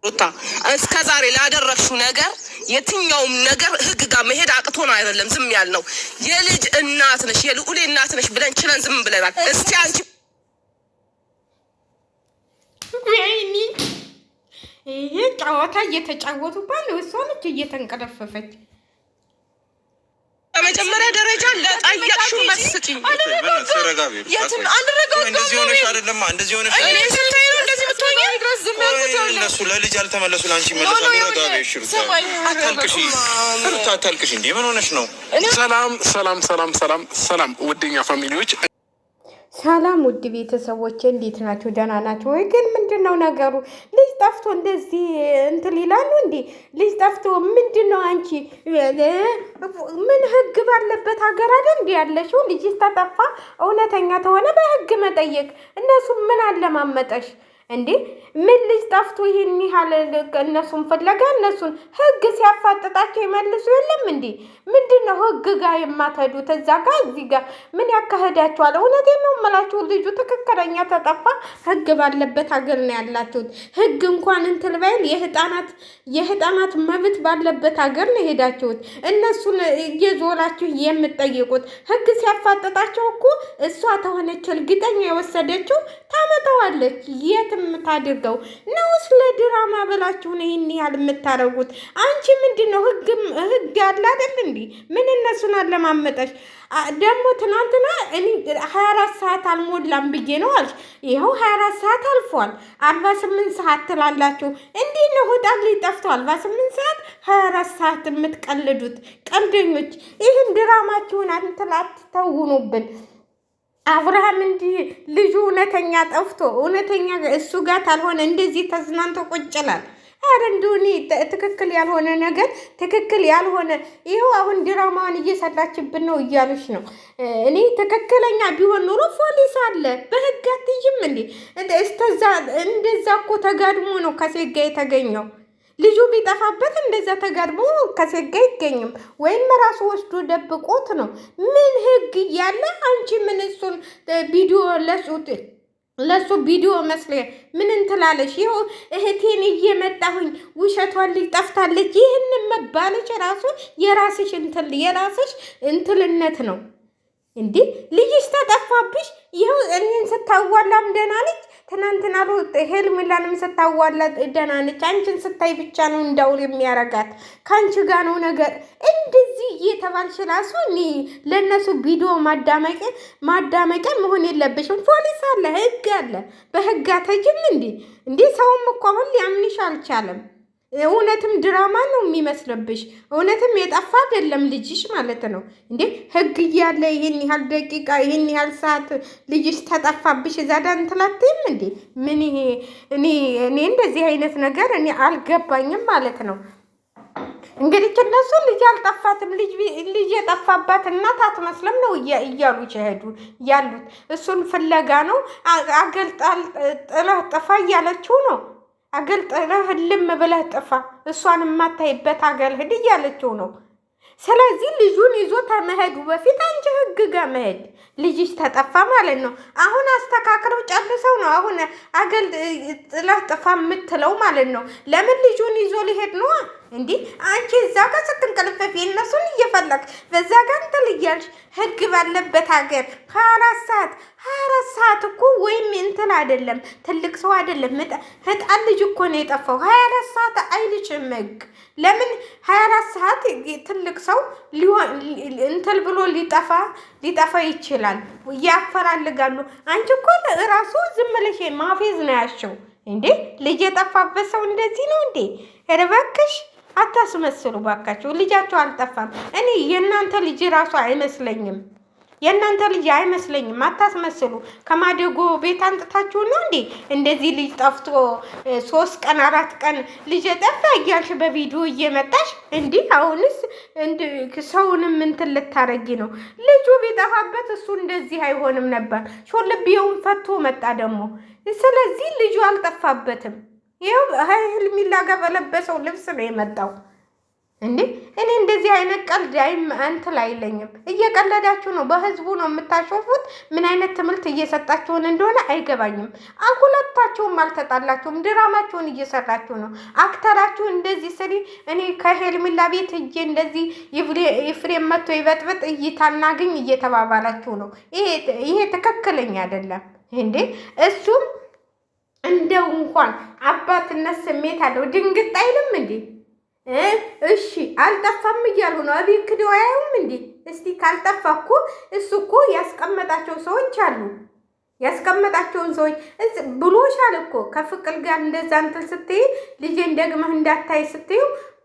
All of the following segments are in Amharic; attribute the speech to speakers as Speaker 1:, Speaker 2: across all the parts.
Speaker 1: ሩታ እስከዛሬ ላደረግሽው ነገር የትኛውም ነገር ህግ ጋር መሄድ አቅቶን አይደለም ዝም ያልነው። የልጅ እናት ነሽ፣ የልዑሌ እናት ነሽ ብለን ችለን ዝም ብለናል። እስቲ አንቺ
Speaker 2: ወይኔ ይሄ ጨዋታ እየተጫወቱ ባለው እሷ ነች እየተንቀረፈፈች።
Speaker 1: በመጀመሪያ ደረጃ ለጠየቅሽው መስጪኝ።
Speaker 3: የትም አልረጋጋም። እንደዚህ ሆነሽ አይደለም እንደዚህ ሆነሽ
Speaker 1: እኔ ስንታይ ነው እንደዚህ ብትሆኚ
Speaker 3: ድረስ ዝም ያልኩት ያለ እነሱ ለልጅ አልተመለሱ ለአንቺ መለሱ። ረጋቤ ሽሩታ አታልቅሽ፣ ሩታ አታልቅሽ። እንዴ ምን ሆነሽ ነው?
Speaker 4: ሰላም ውድኛ ፋሚሊዎች፣
Speaker 2: ሰላም ውድ ቤተሰቦች እንዴት ናቸው? ደህና ናቸው ወይ? ግን ምንድነው ነገሩ? ልጅ ጠፍቶ እንደዚህ እንትን ይላሉ እንዴ? ልጅ ጠፍቶ ምንድነው? አንቺ ምን ህግ ባለበት ሀገር አይደል እንዴ ያለሽው? ልጅ ተጠፋ እውነተኛ ተሆነ በህግ መጠየቅ። እነሱ ምን አለማመጠሽ እንዴ? ምን ልጅ ጠፍቶ ይሄን ያህል እነሱን ፍለጋ እነሱን ህግ ሲያፋጥጣቸው ይመልሱ የለም እንዴ? ምንድነው ህግ ጋር የማትሄዱት? እዛ ጋር እዚህ ጋር ምን ያካሄዳችኋል? እውነቴን ነው የምላችሁ። ልጁ ትክክለኛ ተጠፋ ህግ ባለበት ሀገር ነው ያላችሁት። ህግ እንኳን እንትን ባይል የህፃናት መብት ባለበት ሀገር ነው ሄዳችሁት። እነሱን እየዞራችሁ የምትጠይቁት ህግ ሲያፋጥጣቸው እኮ እሷ ተሆነች እርግጠኛ የወሰደችው ታመጣዋለች። የት የምታደርገው ነው? ስለ ድራማ ብላችሁ ነው ይሄን ያህል የምታረጉት? አንቺ ምንድነው ህግ ያለ አይደል እንዴ? ምን እነሱን አለማመጠሽ? ደግሞ ትናንትና እኔ 24 ሰዓት አልሞላም ብዬ ነው አልሽ። ይኸው 24 ሰዓት አልፏል። 48 ሰዓት ትላላችሁ። እንዴት ነው ህዳር ሊጠፍቶ 48 ሰዓት 24 ሰዓት የምትቀልዱት ቀልደኞች? ይህን ድራማችሁን አትተውኑብን። አብርሃም እንዲህ ልጁ እውነተኛ ጠፍቶ እውነተኛ እሱ ጋር ካልሆነ እንደዚህ ተዝናንቶ ቁጭላል። አረ እንደውኔ ትክክል ያልሆነ ነገር ትክክል ያልሆነ ይኸው አሁን ድራማውን እየሰራችብን ነው እያሉሽ ነው። እኔ ትክክለኛ ቢሆን ኖሮ ፖሊስ አለ በህግ አትይም እንዴ? እስተዛ እንደዛ እኮ ተጋድሞ ነው ከሴት ጋር የተገኘው። ልጁ ቢጠፋበት እንደዛ ተጋድሞ ከሴት ጋር አይገኝም። ወይም ራሱ ወስዶ ደብቆት ነው። ምን ህግ እያለ አንቺ ምን እሱን ቪዲዮ ለሱ ቪዲዮ መስለ ምን እንትላለሽ? ይኸው እህቴን እየመጣሁኝ ውሸቷን ልጅ ጠፍታለች። ይህን መባለች ራሱ የራስሽ እንትልነት ነው እንዴ? ልጅሽ ተጠፋብሽ። ይኸው እኔን ስታዋላም ደህና ነች። ትናንትና ሄርሜላንም ስታዋላ ደህና ነች። አንቺን ስታይ ብቻ ነው እንዳውል የሚያረጋት። ከአንቺ ጋር ነው ነገር እንደዚህ እየተባልሽ ራሱ ለእነሱ ቪዲዮ ማዳመቂያ መሆን የለብሽም። ፖሊስ አለ፣ ህግ አለ። በህግ አትሄጂም እንዴ? ሰውም እኮ አሁን ሊያምንሽ አልቻለም። እውነትም ድራማ ነው የሚመስልብሽ። እውነትም የጠፋ አይደለም ልጅሽ ማለት ነው እንዴ? ህግ እያለ ይሄን ያህል ደቂቃ ይሄን ያህል ሰዓት ልጅሽ ተጠፋብሽ እዛ ዳን ትላትም እንዴ? ምን ይሄ እኔ እንደዚህ አይነት ነገር እኔ አልገባኝም ማለት ነው። እንግዲህ እነሱ ልጅ አልጠፋትም ልጅ የጠፋባት እናት አትመስልም ነው እያሉ ያሉት። እሱን ፍለጋ ነው። አገልጣል ጥለህ ጥፋ እያለችው ነው። አገልጥለህ ልም ብለህ ጥፋ፣ እሷን የማታይበት አገል ሂድ እያለችው ነው። ስለዚህ ልጁን ይዞ ከመሄዱ በፊት አንቺ ህግ ጋር መሄድ። ልጅሽ ተጠፋ ማለት ነው። አሁን አስተካክለው ጨርሰው ነው አሁን አገል ጥለህ ጥፋ የምትለው ማለት ነው። ለምን ልጁን ይዞ ሊሄድ ነው እንዴ? አንቺ እዛ ጋር ስትንቀልፈፊ እነሱን እየፈለግ በዛ ጋር እንትን እያልሽ ህግ ባለበት ሀገር 24 ሰዓት እኮ ወይም እንትን አይደለም፣ ትልቅ ሰው አይደለም፣ ህጣን ልጅ እኮ ነው የጠፋው። 24 ሰዓት አይልሽም ህግ። ለምን 24 ሰዓት ትልቅ ሰው እንትን ብሎ ሊጠፋ ይችላል። ያፈራልጋሉ። አንቺ እኮ ራሱ ዝም ብለሽ ማፌዝ ነው ያልሽው እንዴ? ልጅ የጠፋበት ሰው እንደዚህ ነው እንዴ? እባክሽ አታስመስሉ ባካችሁ። ልጃቸው አልጠፋም። እኔ የእናንተ ልጅ ራሱ አይመስለኝም። አታስመስሉ። ከማደጎ ቤት አንጥታችሁ ነው እንዴ እንደዚህ ልጅ ጠፍቶ 3 ቀን 4 ቀን ልጅ ጠፋ እያልሽ በቪዲዮ እየመጣሽ እንዴ? አሁንስ ሰውንም እንትን ልታረጊ ነው? ልጁ ቢጠፋበት እሱ እንደዚህ አይሆንም ነበር። ሾልብየውን ፈቶ መጣ ደግሞ። ስለዚህ ልጁ አልጠፋበትም። ይኸው ሄርሜላ ጋር በለበሰው ልብስ ነው የመጣው እንዴ እኔ እንደዚህ አይነት ቀልድ እንትን አይለኝም። እየቀለዳችሁ ነው፣ በህዝቡ ነው የምታሾፉት። ምን አይነት ትምህርት እየሰጣችሁን እንደሆነ አይገባኝም። ሁለታችሁም አልተጣላችሁም፣ ድራማችሁን እየሰራችሁ ነው። አክተራችሁ እንደዚህ ስሪ። እኔ ከሄርሜላ ቤት ሂጄ እንደዚህ ይፍሬም መጥቶ ይበጥብጥ እይታናግኝ እየተባባላችሁ ነው። ይሄ ትክክለኛ አይደለም እንዴ። እሱም እንደው እንኳን አባትነት ስሜት አለው፣ ድንግጥ አይልም እንዴ? እሺ አልጠፋም እያሉ ነው። አቤት ክደው አያዩም እንዴ? እስቲ ካልጠፋ እኮ እሱ እኮ ያስቀመጣቸው ሰዎች አሉ። ያስቀመጣቸውን ሰዎች ብሎሻል እኮ ከፍቅር ጋር እንደዛ እንትን ስትይ ልጄን ደግመህ እንዳታይ ስትዩ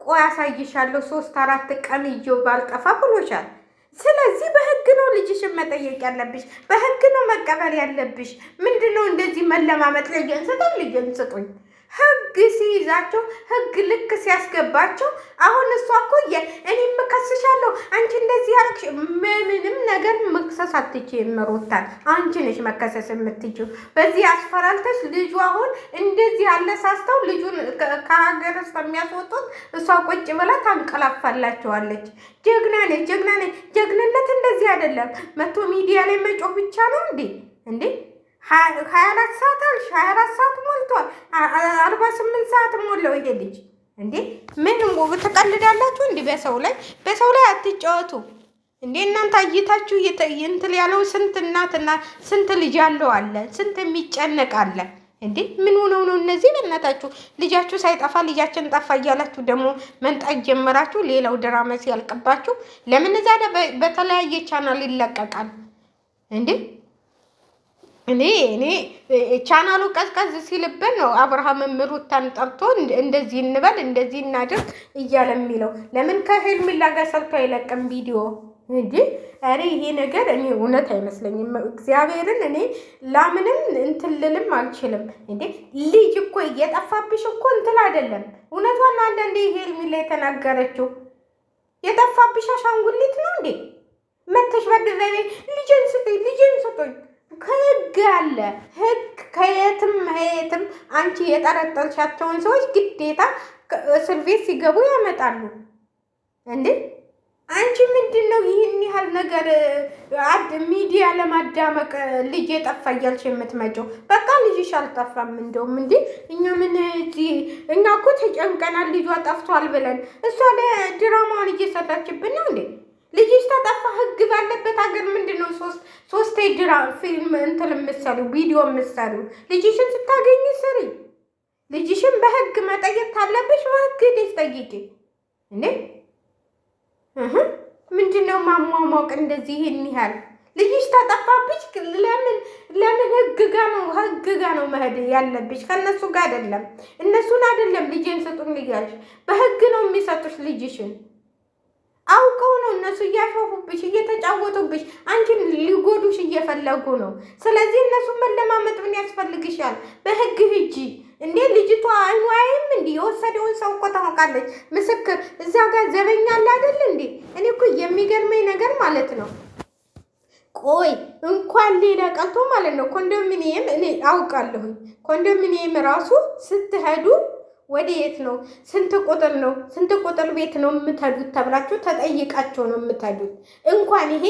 Speaker 2: ቆይ አሳይሻለሁ 3-4 ቀን ይዤው ባልጠፋ ብሎሻል። ስለዚህ በህግ ነው ልጅሽን መጠየቅ ያለብሽ፣ በህግ ነው መቀበል ያለብሽ። ምንድነው እንደዚህ መለማመጥ? ልጄን ስጡኝ ህግ ሲይዛቸው ህግ ልክ ሲያስገባቸው፣ አሁን እሷ እኮ እኔም እከስሻለሁ አንቺ እንደዚህ ያረግሽ፣ ምንም ነገር መክሰስ አትችይም። ሩታን አንቺ ነሽ መከሰስ የምትችይው። በዚህ አስፈራልተሽ ልጁ አሁን እንደዚህ አለሳስተው ልጁን ከሀገር ውስጥ የሚያስወጡት እሷ ቁጭ ብላ ታንቀላፋላቸዋለች። ጀግና ነች፣ ጀግና ነች። ጀግንነት እንደዚህ አይደለም። መቶ ሚዲያ ላይ መጮህ ብቻ ነው እንዴ? 24 ሰዓት አልሽ፣ 24 ሰዓት ሞልቷል። 48 ሰዓት ሞላው ይሄ ልጅ እንዴ። ምን ትቀልዳላችሁ እንዴ? በሰው ላይ አትጫወቱ እንዴ እናንተ። አይታችሁ እንትን ያለው ስንት እናትና ስንት ልጅ ያለው አለ፣ ስንት የሚጨነቅ አለ እንዴ። ምን ሆነው ነው እነዚህ? በእናታችሁ ልጃችሁ ሳይጠፋ ልጃችን ጠፋ እያላችሁ ደግሞ መንጣት ጀመራችሁ። ሌላው ድራማ ሲያልቅባችሁ ለምን እዛ በተለያየ ቻናል ይለቀቃል እንዴ? እኔ ቻናሉ ቀዝቀዝ ሲልብን ነው አብርሃም ሩታን ጠርቶ እንደዚህ እንበል እንደዚህ እናድርግ እያለ የሚለው። ለምን ከሄርሜላ ጋር ሰርቶ አይለቅም ቪዲዮ እንዴ? አሬ ይሄ ነገር እኔ እውነት አይመስለኝም። እግዚአብሔርን እኔ ላምንም እንትልልም አልችልም እንዴ። ልጅ እኮ የጠፋብሽ እኮ እንትን አይደለም። እውነቷን ነው። አንዳንዴ ሄርሜላ የተናገረችው የጠፋብሽ አሻንጉሊት ነው እንዴ? መተሽ በድረቤ ልጄን ስጡኝ ከህግ አለ። ህግ ከየትም አንቺ የጠረጠርሻቸውን ሰዎች ግዴታ እስር ቤት ሲገቡ ያመጣሉ እንዴ። አንቺ ምንድነው ይህን ያህል ነገር ሚዲያ ለማዳመቅ ልጅ የጠፋ እያልሽ የምትመጪው? በቃ ልጅሽ አልጠፋም። እንደውም እንዴ እኛ እኮ ተጨንቀናል ልጇ ጠፍቷል ብለን። እሷ ለድራማውን እየሰራችብን ነው እንዴ? ልጅሽ ተጠፋ ህግ ባለበት ሀገር ምንድነው ሶስት ፊልም እንትን የምትሰሩ ቪዲዮ የምትሰሩ? ልጅሽን ስታገኝ ስሪ። ልጅሽን በህግ መጠየቅ ካለብሽ በህግ ሄደሽ ጠይቂ እንዴ። ምንድነው ማሟሟቅ እንደዚህ? ይህን ያህል ልጅሽ ተጠፋብሽ፣ ለምን ህግ ጋ ነው መሄድ ያለብሽ? ከእነሱ ጋር አይደለም፣ እነሱን አይደለም ልጅን ስጡኝ እያልሽ በህግ ነው የሚሰጡሽ ልጅሽን። አውቀው ነው እነሱ እያሾፉብሽ እየተጫወቱብሽ፣ አንቺን ሊጎዱሽ እየፈለጉ ነው። ስለዚህ እነሱ መለማመጥ ምን ያስፈልግሻል? በህግ ሂጂ እንዴ። ልጅቷ አይኑ አይም እንዴ? የወሰደውን ሰው እኮ ታውቃለች። ምስክር እዛ ጋር ዘበኛ አለ አይደል እንዴ? እኔ እኮ የሚገርመኝ ነገር ማለት ነው፣ ቆይ እንኳን ሌላ ቀልቶ ማለት ነው ኮንዶሚኒየም እኔ አውቃለሁኝ። ኮንዶሚኒየም ራሱ ስትሄዱ ወደ የት ነው ስንት ቁጥር ቤት ነው የምትሄዱት ተብላችሁ ተጠይቃችሁ ነው የምትሄዱት። እንኳን ይሄ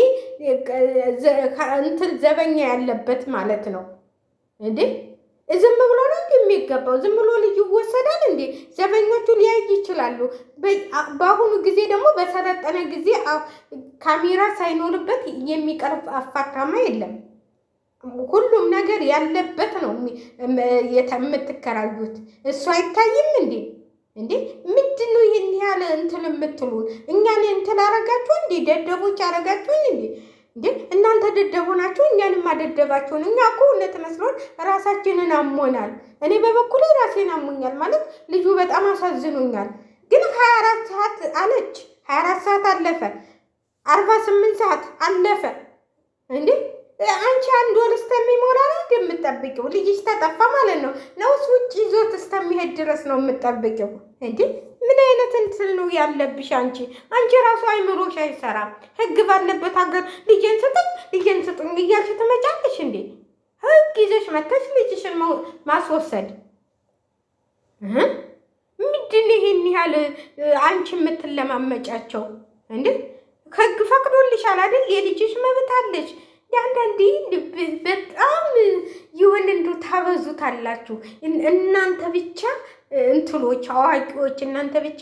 Speaker 2: እንትን ዘበኛ ያለበት ማለት ነው እንዴ። ዝም ብሎ ነው የሚገባው? ዝም ብሎ ልጅ ይወሰዳል እንዴ? ዘበኞቹ ሊያይ ይችላሉ። በአሁኑ ጊዜ ደግሞ በሰለጠነ ጊዜ ካሜራ ሳይኖርበት የሚቀርብ አፋታማ የለም። ሁሉም ነገር ያለበት ነው የምትከራዩት። እሱ አይታይም እንዴ? ምንድነው ይህን ያህል እንትን የምትሉ? እኛን እንትን አረጋችሁ እንዴ? ደደቦች አረጋችሁን እንዴ? እናንተ ደደቦ ናችሁ፣ እኛንም አደደባችሁን። እኛ እኮ እውነት መስሎን ራሳችንን አሞናል። እኔ በበኩሌ ራሴን አሞኛል። ማለት ልጁ በጣም አሳዝኖኛል። ግን 24 ሰዓት አለች፣ 24 ሰዓት አለፈ፣ 48 ሰዓት አለፈ እንዴ። አንቺ አንድ ወር እስከሚሞላ ነው የምትጠብቂው? ልጅሽ ተጠፋ ማለት ነው ነውስ ውጭ ይዞት እስከሚሄድ ድረስ ነው የምትጠብቂው እንዴ? ምን አይነት እንትን ነው ያለብሽ? አንቺ ራሱ አይምሮሽ አይሰራም። ህግ ባለበት ሀገር ልጄን ስጡኝ እያልሽ ትመጫለሽ እንዴ? ህግ ይዘሽ መተሽ ልጅሽን ማስወሰድ ምንድን ይሄን ያህል አንቺ የምትለማመጫቸው እንዴ? ህግ ፈቅዶልሻል አይደል? የልጅሽ መብት አለሽ። አንዳንዴ በጣም ይሁን እንደው ታበዙታላችሁ እናንተ ብቻ እንትሎች አዋቂዎች እናንተ ብቻ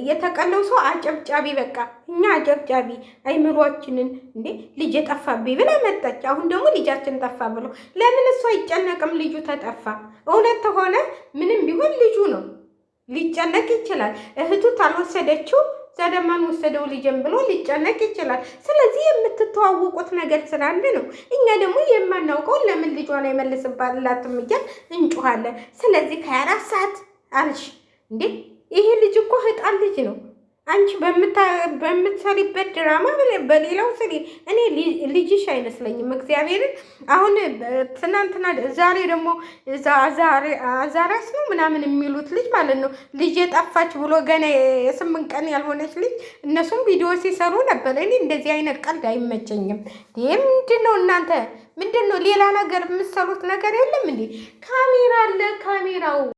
Speaker 2: የተቀለው ሰው አጨብጫቢ። በቃ እኛ አጨብጫቢ አይምሯችንን እንዴ ልጅ ጠፋብኝ ብላ መጣች። አሁን ደግሞ ልጃችን ጠፋ ብሎ ለምን እሱ አይጨነቅም? ልጁ ተጠፋ እውነት ተሆነ ምንም ቢሆን ልጁ ነው፣ ሊጨነቅ ይችላል። እህቱ ታልወሰደችው ዘደማን ወሰደው ልጅም ብሎ ሊጨነቅ ይችላል። ስለዚህ የምትተዋወቁት ነገር ስላለ ነው። እኛ ደግሞ የማናውቀው ለምን ልጇን አይመልስባላትም እያል እንጮሃለን። ስለዚህ ከ24 ሰዓት አልሽ እንዴ? ይሄ ልጅ እኮ ህጣን ልጅ ነው። አንቺ በምትሰሪበት ድራማ በሌላው ስሪ። እኔ ልጅሽ አይመስለኝም እግዚአብሔርን። አሁን ትናንትና ዛሬ ደግሞ አዛራስ ነው ምናምን የሚሉት ልጅ ማለት ነው ልጅ የጠፋች ብሎ ገና የ8 ቀን ያልሆነች ልጅ እነሱም ቪዲዮ ሲሰሩ ነበር። እኔ እንደዚህ አይነት ቀልድ አይመቸኝም። ይህ ምንድን ነው እናንተ? ምንድን ነው ሌላ ነገር የምትሰሩት ነገር የለም እንዴ? ካሜራ አለ ካሜራው